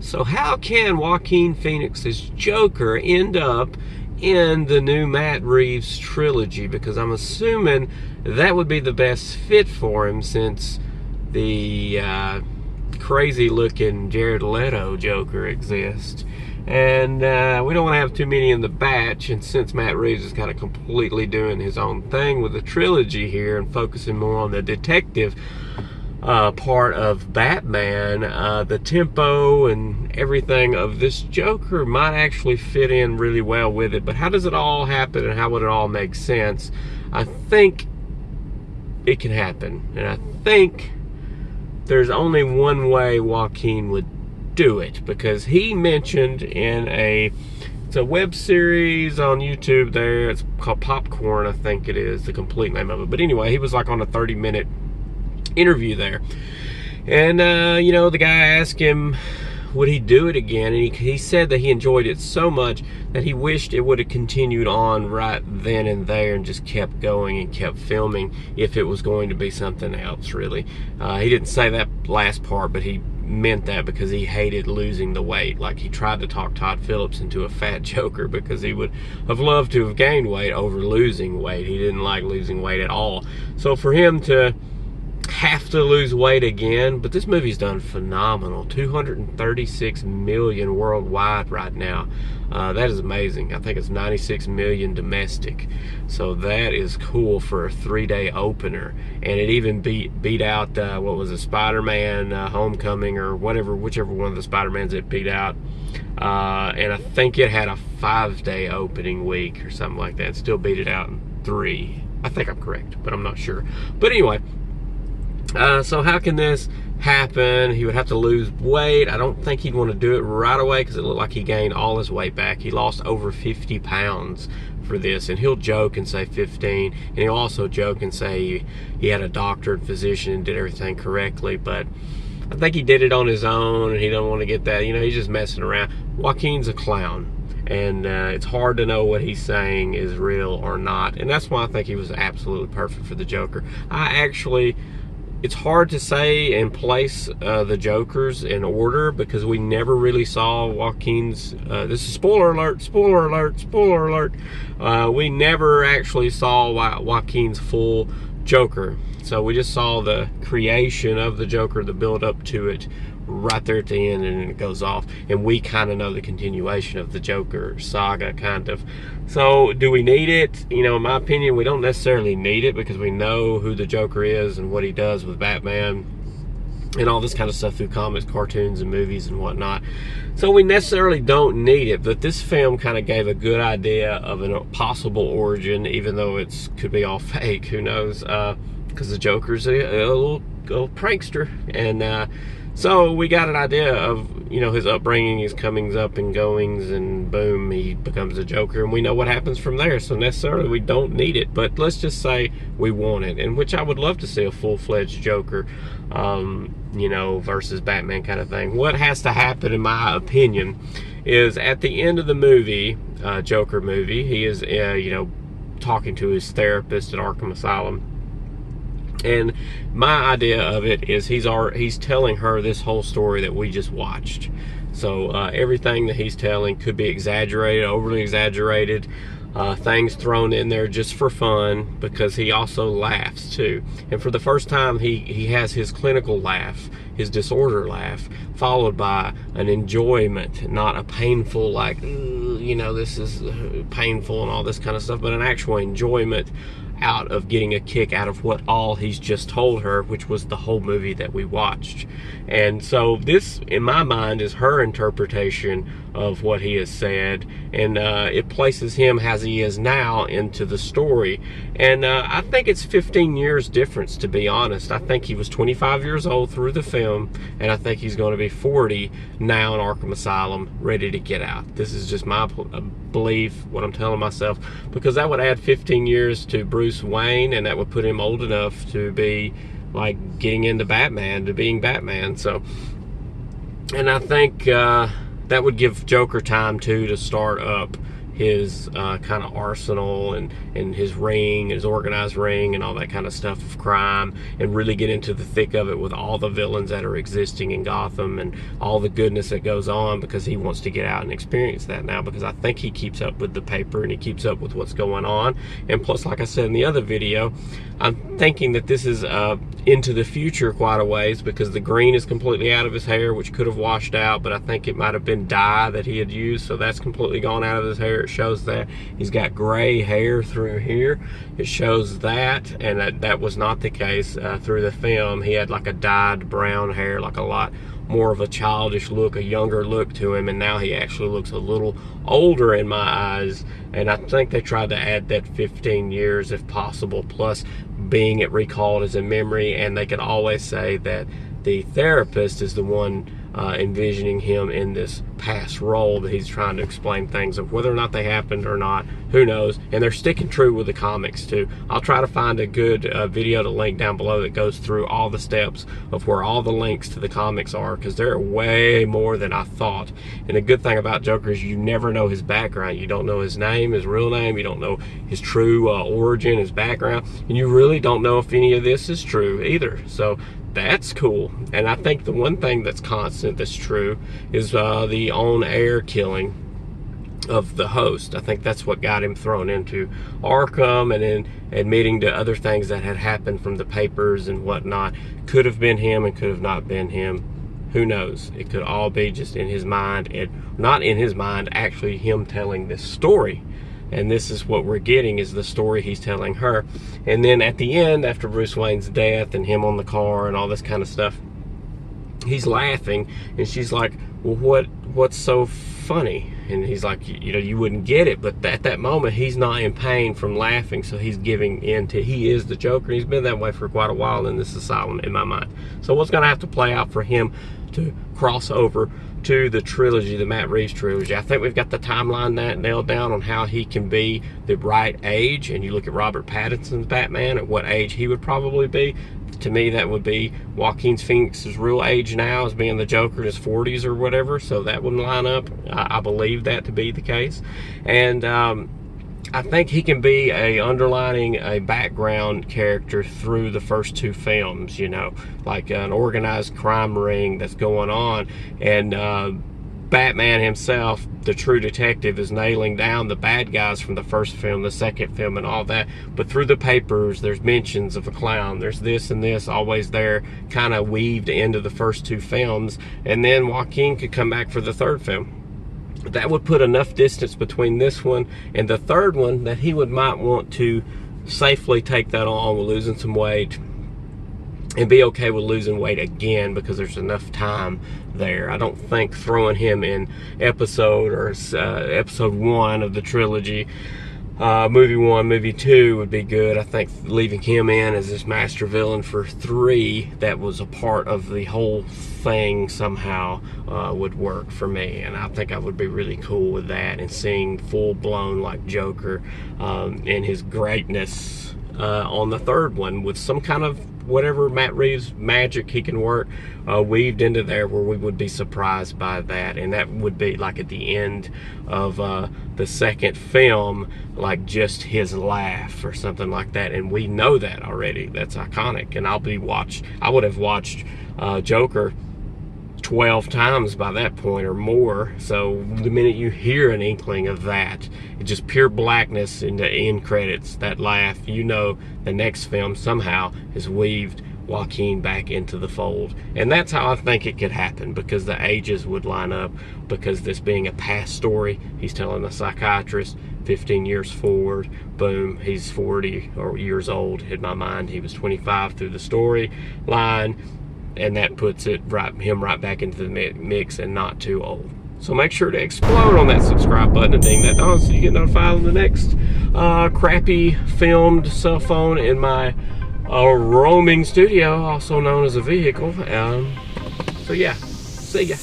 So how can Joaquin Phoenix's Joker end up in the new Matt Reeves trilogy? Because I'm assuming that would be the best fit for him, since the crazy looking Jared Leto Joker exists. And we don't want to have too many in the batch, and since Matt Reeves is kind of completely doing his own thing with the trilogy here and focusing more on the detective part of Batman, the tempo and everything of this Joker might actually fit in really well with it. But how does it all happen, and how would it all make sense? I think it can happen, and I think there's only one way Joaquin would do it, because he mentioned in it's a web series on YouTube there, it's called Popcorn, I think it is the complete name of it. But anyway, he was like on a 30-minute interview there, and the guy asked him would he do it again, and he said that he enjoyed it so much that he wished it would have continued on right then and there and just kept going and kept filming if it was going to be something else, really. He didn't say that last part, but he meant that because he hated losing the weight. Like, he tried to talk Todd Phillips into a fat Joker because he would have loved to have gained weight over losing weight. He didn't like losing weight at all. So for him to have to lose weight again, but this movie's done phenomenal. 236 million worldwide right now. That is amazing. I think it's 96 million domestic, so that is cool for a 3-day opener. And it even beat out what was it, Spider-Man Homecoming, or whichever one of the Spider-Mans it beat out. And I think it had a 5-day opening week or something like that. It still beat it out in 3. I think I'm correct, but I'm not sure. But anyway, so how can this happen? He would have to lose weight. I don't think he'd want to do it right away, because it looked like he gained all his weight back. He lost over 50 pounds for this, and he'll joke and say 15, and he'll also joke and say he had a doctor and physician and did everything correctly. But I think he did it on his own, and he don't want to get that, he's just messing around. Joaquin's a clown, and it's hard to know what he's saying is real or not, and that's why I think he was absolutely perfect for the Joker. It's hard to say and place the Jokers in order, because we never really saw Joaquin's, this is spoiler alert, spoiler alert, spoiler alert. We never actually saw Joaquin's full Joker. So we just saw the creation of the Joker, the build up to it, right there at the end, and then it goes off. And we kind of know the continuation of the Joker saga, kind of. So do we need it? In my opinion, we don't necessarily need it, because we know who the Joker is and what he does with Batman and all this kind of stuff through comics, cartoons, and movies and whatnot. So we necessarily don't need it, but this film kind of gave a good idea of a possible origin, even though it could be all fake. Who knows? Because the Joker's a little prankster, and so we got an idea of, his upbringing, his comings up and goings, and boom, he becomes a Joker, and we know what happens from there. So necessarily we don't need it, but let's just say we want it, and which I would love to see a full-fledged Joker, versus Batman kind of thing. What has to happen, in my opinion, is at the end of the movie, Joker movie, he is, talking to his therapist at Arkham Asylum. And my idea of it is he's telling her this whole story that we just watched. So everything that he's telling could be exaggerated, overly exaggerated, things thrown in there just for fun, because he also laughs too. And for the first time, he has his clinical laugh, his disorder laugh, followed by an enjoyment, not a painful, like, this is painful and all this kind of stuff, but an actual enjoyment out of getting a kick out of what all he's just told her, which was the whole movie that we watched. And so this, in my mind, is her interpretation of what he has said, and it places him as he is now into the story. And I think it's 15 years difference, to be honest. I think he was 25 years old through the film, and I think he's going to be 40 now in Arkham Asylum, ready to get out. This is just my belief, what I'm telling myself, because that would add 15 years to Bruce Wayne, and that would put him old enough to be like getting into Batman, to being Batman. So, and I think that would give Joker time too to start up his kind of arsenal and his ring, his organized ring and all that kind of stuff of crime, and really get into the thick of it with all the villains that are existing in Gotham and all the goodness that goes on, because he wants to get out and experience that now, because I think he keeps up with the paper and he keeps up with what's going on. And plus, like I said in the other video, I'm thinking that this is into the future quite a ways, because the green is completely out of his hair, which could have washed out, but I think it might have been dye that he had used, so that's completely gone out of his hair. It shows that he's got gray hair through here. It shows that, and that was not the case through the film. He had like a dyed brown hair, like a lot more of a childish look, a younger look to him, and now he actually looks a little older in my eyes. And I think they tried to add that 15 years if possible, plus being it recalled as a memory, and they could always say that the therapist is the one envisioning him in this past role, that he's trying to explain things of whether or not they happened or not, who knows. And they're sticking true with the comics too. I'll try to find a good video to link down below that goes through all the steps of where all the links to the comics are, because there are way more than I thought. And the good thing about Joker is you never know his background. You don't know his name, his real name, you don't know his true origin, his background, and you really don't know if any of this is true either. So that's cool. And I think the one thing that's constant, that's true, is the on-air killing of the host. I think that's what got him thrown into Arkham, and then admitting to other things that had happened from the papers and whatnot. Could have been him and could have not been him. Who knows? It could all be just in his mind, and not in his mind, actually him telling this story. And this is what we're getting, is the story he's telling her. And then at the end, after Bruce Wayne's death and him on the car and all this kind of stuff, he's laughing, and she's like, well, what's so funny? And he's like, you know, you wouldn't get it. But at that moment, he's not in pain from laughing, so he's giving in to, he is the Joker. He's been that way for quite a while in this asylum, in my mind. So what's going to have to play out for him to cross over to the trilogy, the Matt Reeves trilogy? I think we've got the timeline nailed down on how he can be the right age. And you look at Robert Pattinson's Batman, at what age he would probably be. To me, that would be Joaquin Phoenix's real age now, as being the Joker in his 40s or whatever. So that wouldn't line up. I believe that to be the case. And I think he can be a background character through the first two films, you know, like an organized crime ring that's going on. And Batman himself, the true detective, is nailing down the bad guys from the first film, the second film, and all that. But through the papers, there's mentions of a clown. There's this and this always there, kind of weaved into the first two films. And then Joaquin could come back for the third film. That would put enough distance between this one and the third one that he might want to safely take that on with losing some weight, and be okay with losing weight again, because there's enough time there. I don't think throwing him in episode 1 of the trilogy, movie 1, movie 2 would be good. I think leaving him in as this master villain for 3, that was a part of the whole thing somehow, would work for me. And I think I would be really cool with that, and seeing full-blown like Joker in his greatness on the third one, with some kind of whatever Matt Reeves magic he can work weaved into there, where we would be surprised by that. And that would be like at the end of the second film, like just his laugh or something like that. And we know that already. That's iconic. And I would have watched Joker 12 times by that point or more. So the minute you hear an inkling of that, it's just pure blackness in the end credits, that laugh, you know the next film somehow has weaved Joaquin back into the fold. And that's how I think it could happen, because the ages would line up, because this being a past story, he's telling the psychiatrist 15 years forward, boom, he's 40 or years old. In my mind, he was 25 through the story line. And that puts him right back into the mix, and not too old. So make sure to explode on that subscribe button and ding that on, so you get notified on the next crappy filmed cell phone in my roaming studio, also known as a vehicle. So yeah, see ya.